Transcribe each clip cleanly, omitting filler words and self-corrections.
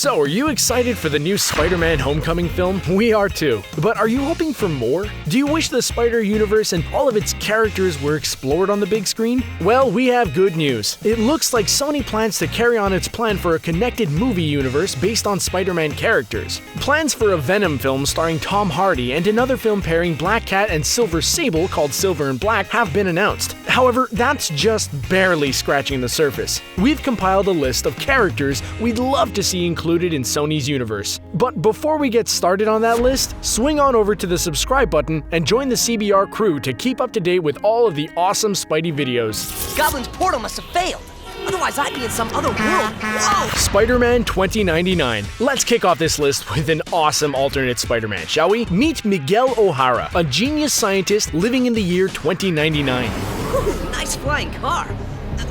So, are you excited for the new Spider-Man Homecoming film? We are too. But are you hoping for more? Do you wish the Spider-Universe and all of its characters were explored on the big screen? Well, we have good news. It looks like Sony plans to carry on its plan for a connected movie universe based on Spider-Man characters. Plans for a Venom film starring Tom Hardy and another film pairing Black Cat and Silver Sable called Silver and Black have been announced. However, that's just barely scratching the surface. We've compiled a list of characters we'd love to see included in Sony's universe. But before we get started on that list, swing on over to the subscribe button and join the CBR crew to keep up to date with all of the awesome Spidey videos. Goblin's portal must have failed. Otherwise, I'd be in some other world. Whoa! Spider-Man 2099. Let's kick off this list with an awesome alternate Spider-Man, shall we? Meet Miguel Ohhara, a genius scientist living in the year 2099. Whew, nice flying car.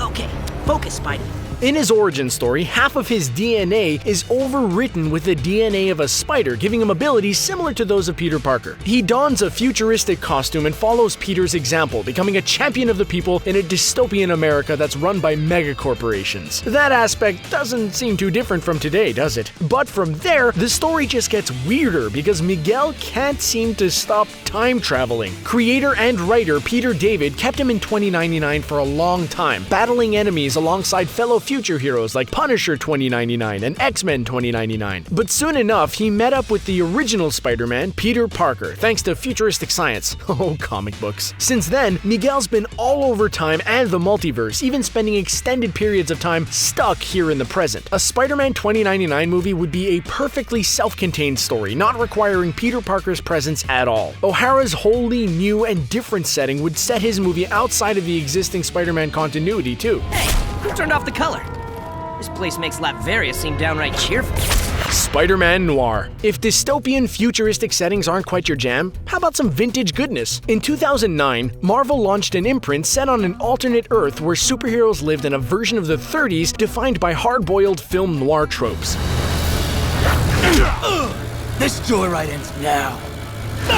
Okay, focus, Spidey. In his origin story, half of his DNA is overwritten with the DNA of a spider, giving him abilities similar to those of Peter Parker. He dons a futuristic costume and follows Peter's example, becoming a champion of the people in a dystopian America that's run by megacorporations. That aspect doesn't seem too different from today, does it? But from there, the story just gets weirder because Miguel can't seem to stop time traveling. Creator and writer Peter David kept him in 2099 for a long time, battling enemies alongside fellow future heroes like Punisher 2099 and X-Men 2099. But soon enough, he met up with the original Spider-Man, Peter Parker, thanks to futuristic science. Oh, comic books. Since then, Miguel's been all over time and the multiverse, even spending extended periods of time stuck here in the present. A Spider-Man 2099 movie would be a perfectly self-contained story, not requiring Peter Parker's presence at all. O'Hara's wholly new and different setting would set his movie outside of the existing Spider-Man continuity too. Hey, who turned off the color? This place makes Latveria seem downright cheerful. Spider-Man Noir. If dystopian futuristic settings aren't quite your jam, how about some vintage goodness? In 2009, Marvel launched an imprint set on an alternate Earth where superheroes lived in a version of the 30s defined by hard-boiled film noir tropes. This joyride ends now.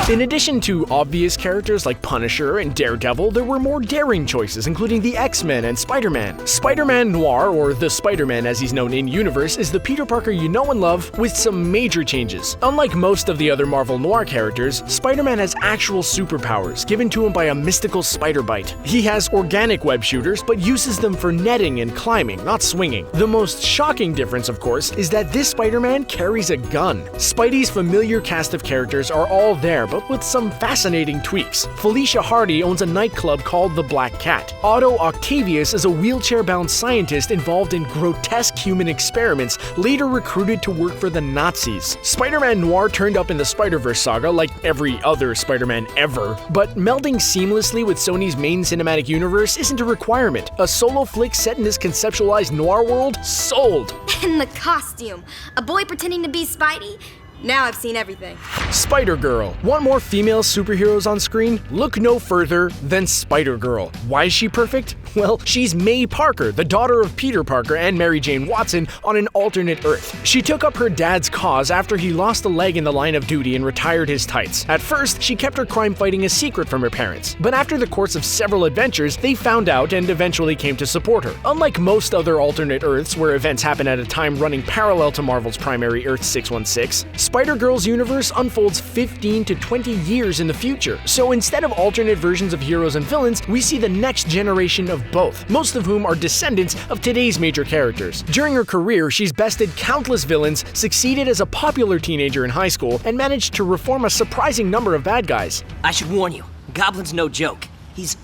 In addition to obvious characters like Punisher and Daredevil, there were more daring choices, including the X-Men and Spider-Man. Spider-Man Noir, or the Spider-Man as he's known in-universe, is the Peter Parker you know and love, with some major changes. Unlike most of the other Marvel Noir characters, Spider-Man has actual superpowers, given to him by a mystical spider bite. He has organic web shooters, but uses them for netting and climbing, not swinging. The most shocking difference, of course, is that this Spider-Man carries a gun. Spidey's familiar cast of characters are all there, but with some fascinating tweaks. Felicia Hardy owns a nightclub called the Black Cat. Otto Octavius is a wheelchair-bound scientist involved in grotesque human experiments, later recruited to work for the Nazis. Spider-Man Noir turned up in the Spider-Verse saga like every other Spider-Man ever, but melding seamlessly with Sony's main cinematic universe isn't a requirement. A solo flick set in this conceptualized noir world? Sold! And the costume. A boy pretending to be Spidey? Now I've seen everything. Spider-Girl. Want more female superheroes on screen? Look no further than Spider-Girl. Why is she perfect? Well, she's May Parker, the daughter of Peter Parker and Mary Jane Watson on an alternate Earth. She took up her dad's cause after he lost a leg in the line of duty and retired his tights. At first, she kept her crime fighting a secret from her parents, but after the course of several adventures, they found out and eventually came to support her. Unlike most other alternate Earths where events happen at a time running parallel to Marvel's primary Earth 616, Spider-Girl's universe unfolds 15 to 20 years in the future. So instead of alternate versions of heroes and villains, we see the next generation of both, most of whom are descendants of today's major characters. During her career, she's bested countless villains, succeeded as a popular teenager in high school, and managed to reform a surprising number of bad guys. I should warn you, Goblin's no joke.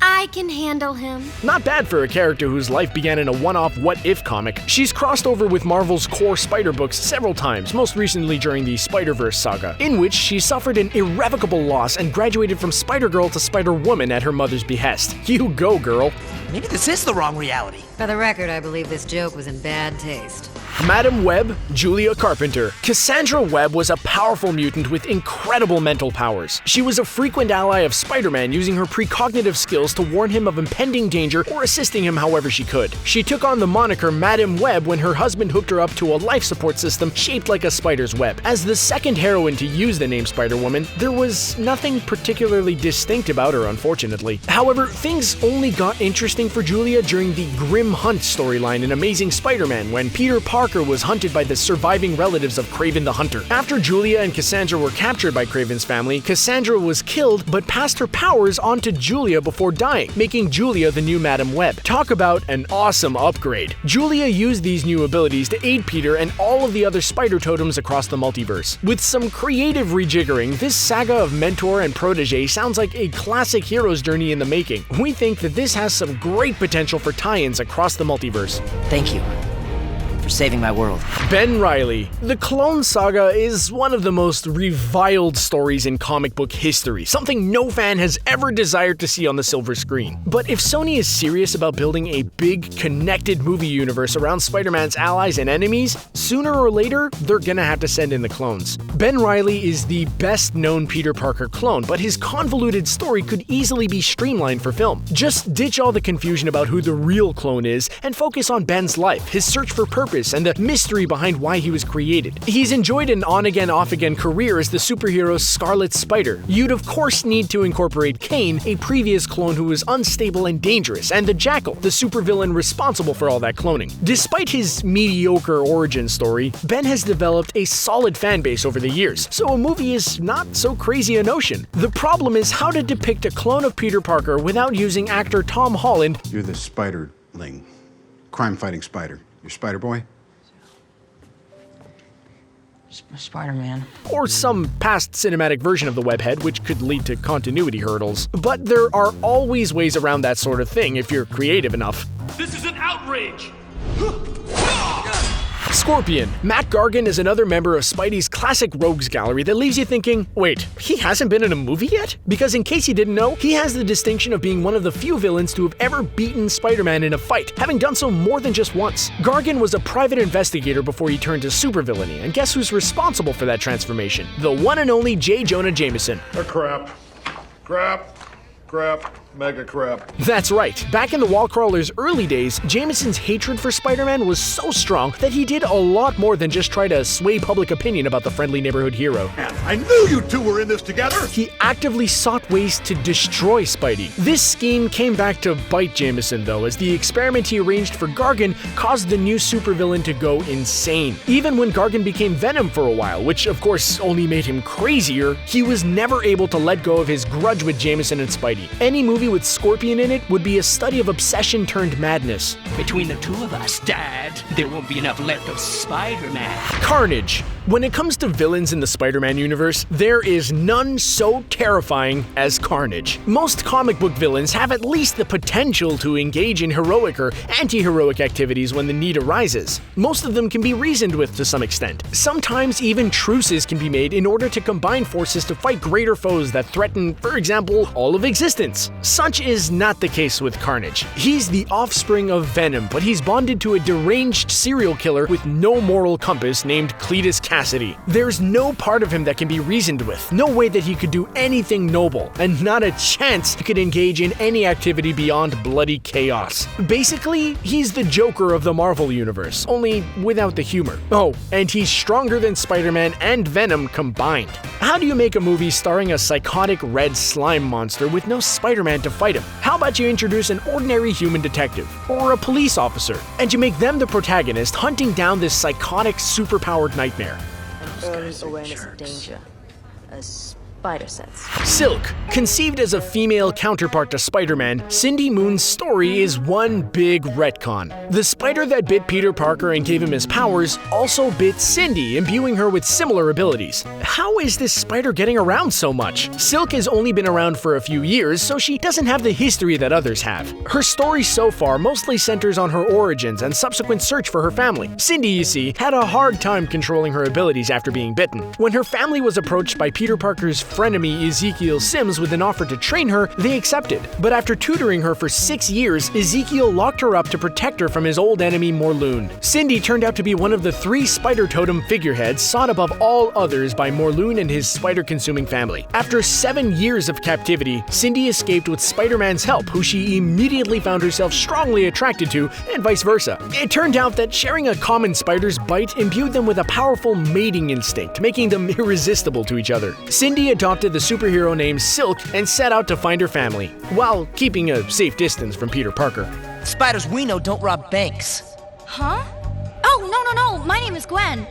I can handle him. Not bad for a character whose life began in a one-off what-if comic. She's crossed over with Marvel's core Spider books several times, most recently during the Spider-Verse saga, in which she suffered an irrevocable loss and graduated from Spider-Girl to Spider-Woman at her mother's behest. You go, girl. Maybe this is the wrong reality. For the record, I believe this joke was in bad taste. Madam Web, Julia Carpenter. Cassandra Webb was a powerful mutant with incredible mental powers. She was a frequent ally of Spider-Man, using her precognitive skills to warn him of impending danger or assisting him however she could. She took on the moniker Madam Web when her husband hooked her up to a life support system shaped like a spider's web. As the second heroine to use the name Spider-Woman, there was nothing particularly distinct about her, unfortunately. However, things only got interesting for Julia during the Grim Hunt storyline in Amazing Spider-Man, when Peter Parker Parker was hunted by the surviving relatives of Kraven the Hunter. After Julia and Cassandra were captured by Kraven's family, Cassandra was killed but passed her powers on to Julia before dying, making Julia the new Madam Web. Talk about an awesome upgrade. Julia used these new abilities to aid Peter and all of the other spider totems across the multiverse. With some creative rejiggering, this saga of mentor and protege sounds like a classic hero's journey in the making. We think that this has some great potential for tie-ins across the multiverse. Thank you for saving my world. Ben Reilly. The Clone Saga is one of the most reviled stories in comic book history, something no fan has ever desired to see on the silver screen. But if Sony is serious about building a big, connected movie universe around Spider-Man's allies and enemies, sooner or later, they're gonna have to send in the clones. Ben Reilly is the best-known Peter Parker clone, but his convoluted story could easily be streamlined for film. Just ditch all the confusion about who the real clone is and focus on Ben's life, his search for purpose, and the mystery behind why he was created. He's enjoyed an on-again, off-again career as the superhero Scarlet Spider. You'd of course need to incorporate Kane, a previous clone who was unstable and dangerous, and the Jackal, the supervillain responsible for all that cloning. Despite his mediocre origin story, Ben has developed a solid fan base over the years, so a movie is not so crazy a notion. The problem is how to depict a clone of Peter Parker without using actor Tom Holland. You're the Spiderling, crime-fighting spider. You're Spider-Boy? Spider-Man. Or some past cinematic version of the webhead, which could lead to continuity hurdles. But there are always ways around that sort of thing if you're creative enough. This is an outrage! Scorpion. Matt Gargan is another member of Spidey's classic rogues gallery that leaves you thinking, wait, he hasn't been in a movie yet? Because in case you didn't know, he has the distinction of being one of the few villains to have ever beaten Spider-Man in a fight, having done so more than just once. Gargan was a private investigator before he turned to supervillainy, and guess who's responsible for that transformation? The one and only J. Jonah Jameson. Crap, mega crap. That's right. Back in the Wallcrawler's early days, Jameson's hatred for Spider-Man was so strong that he did a lot more than just try to sway public opinion about the friendly neighborhood hero. I knew you two were in this together! He actively sought ways to destroy Spidey. This scheme came back to bite Jameson, though, as the experiment he arranged for Gargan caused the new supervillain to go insane. Even when Gargan became Venom for a while, which of course only made him crazier, he was never able to let go of his grudge with Jameson and Spidey. Any movie with Scorpion in it would be a study of obsession turned madness. Between the two of us, Dad, there won't be enough left of Spider-Man. Carnage. When it comes to villains in the Spider-Man universe, there is none so terrifying as Carnage. Most comic book villains have at least the potential to engage in heroic or anti-heroic activities when the need arises. Most of them can be reasoned with to some extent. Sometimes even truces can be made in order to combine forces to fight greater foes that threaten, for example, all of existence. Such is not the case with Carnage. He's the offspring of Venom, but he's bonded to a deranged serial killer with no moral compass named Cletus Cassidy. There's no part of him that can be reasoned with, no way that he could do anything noble, and not a chance he could engage in any activity beyond bloody chaos. Basically, he's the Joker of the Marvel universe, only without the humor. Oh, and he's stronger than Spider-Man and Venom combined. How do you make a movie starring a psychotic red slime monster with no Spider-Man to fight him? How about you introduce an ordinary human detective, or a police officer, and you make them the protagonist hunting down this psychotic, superpowered nightmare? Early awareness of danger. A spider sense. Silk. Conceived as a female counterpart to Spider-Man, Cindy Moon's story is one big retcon. The spider that bit Peter Parker and gave him his powers also bit Cindy, imbuing her with similar abilities. How is this spider getting around so much? Silk has only been around for a few years, so she doesn't have the history that others have. Her story so far mostly centers on her origins and subsequent search for her family. Cindy, you see, had a hard time controlling her abilities after being bitten. When her family was approached by Peter Parker's frenemy Ezekiel Sims with an offer to train her, they accepted. But after tutoring her for 6 years, Ezekiel locked her up to protect her from his old enemy Morlun. Cindy turned out to be one of the 3 Spider Totem figureheads sought above all others by Morlun and his spider-consuming family. After 7 years of captivity, Cindy escaped with Spider-Man's help, who she immediately found herself strongly attracted to, and vice versa. It turned out that sharing a common spider's bite imbued them with a powerful mating instinct, making them irresistible to each other. Cindy adopted the superhero name Silk and set out to find her family, while keeping a safe distance from Peter Parker. Spiders we know don't rob banks. Huh? Oh, no, No, my name is Gwen.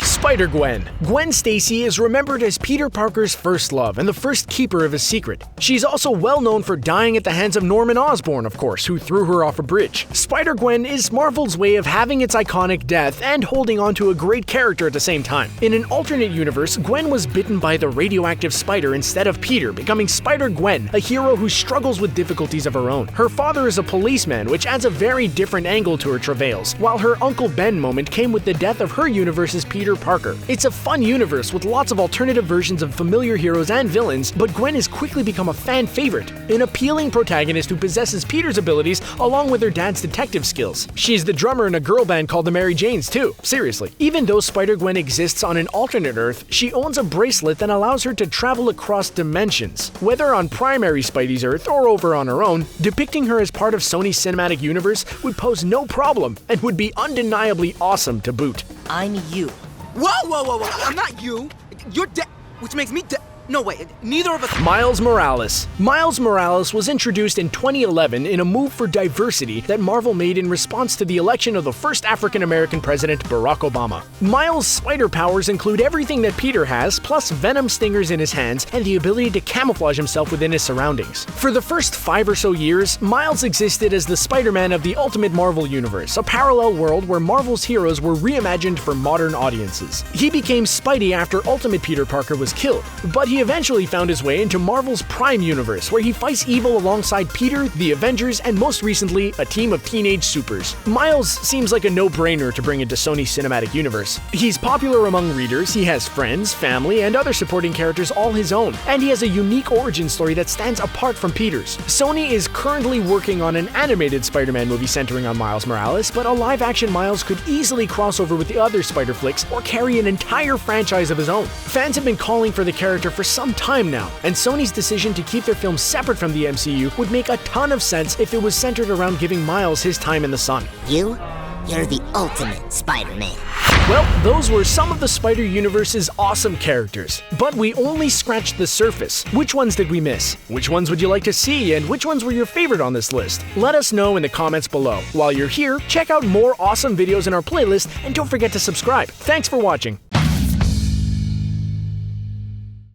Spider-Gwen. Gwen Stacy is remembered as Peter Parker's first love and the first keeper of his secret. She's also well known for dying at the hands of Norman Osborn, of course, who threw her off a bridge. Spider-Gwen is Marvel's way of having its iconic death and holding on to a great character at the same time. In an alternate universe, Gwen was bitten by the radioactive spider instead of Peter, becoming Spider-Gwen, a hero who struggles with difficulties of her own. Her father is a policeman, which adds a very different angle to her travails, while her Uncle Ben moment came with the death of her universe's Peter Parker. It's a fun universe with lots of alternative versions of familiar heroes and villains, but Gwen has quickly become a fan favorite, an appealing protagonist who possesses Peter's abilities along with her dad's detective skills. She's the drummer in a girl band called the Mary Janes too, seriously. Even though Spider-Gwen exists on an alternate Earth, she owns a bracelet that allows her to travel across dimensions. Whether on primary Spidey's Earth or over on her own, depicting her as part of Sony's cinematic universe would pose no problem and would be undeniably awesome to boot. I'm you. Whoa! I'm not you. You're dead, which makes me dead. No, wait, neither of us. Miles Morales. Miles Morales was introduced in 2011 in a move for diversity that Marvel made in response to the election of the first African-American president, Barack Obama. Miles' spider powers include everything that Peter has, plus venom stingers in his hands and the ability to camouflage himself within his surroundings. For the first 5 or so years, Miles existed as the Spider-Man of the Ultimate Marvel Universe, a parallel world where Marvel's heroes were reimagined for modern audiences. He became Spidey after Ultimate Peter Parker was killed, but he eventually found his way into Marvel's Prime Universe, where he fights evil alongside Peter, the Avengers, and most recently, a team of teenage supers. Miles seems like a no-brainer to bring into Sony's cinematic universe. He's popular among readers, he has friends, family, and other supporting characters all his own, and he has a unique origin story that stands apart from Peter's. Sony is currently working on an animated Spider-Man movie centering on Miles Morales, but a live-action Miles could easily cross over with the other Spider flicks or carry an entire franchise of his own. Fans have been calling for the character for some time now, and Sony's decision to keep their films separate from the MCU would make a ton of sense if it was centered around giving Miles his time in the sun. You're the ultimate Spider-Man. Well, those were some of the Spider-Universe's awesome characters, but we only scratched the surface. Which ones did we miss? Which ones would you like to see, and which ones were your favorite on this list? Let us know in the comments below. While you're here, check out more awesome videos in our playlist, and don't forget to subscribe. Thanks for watching.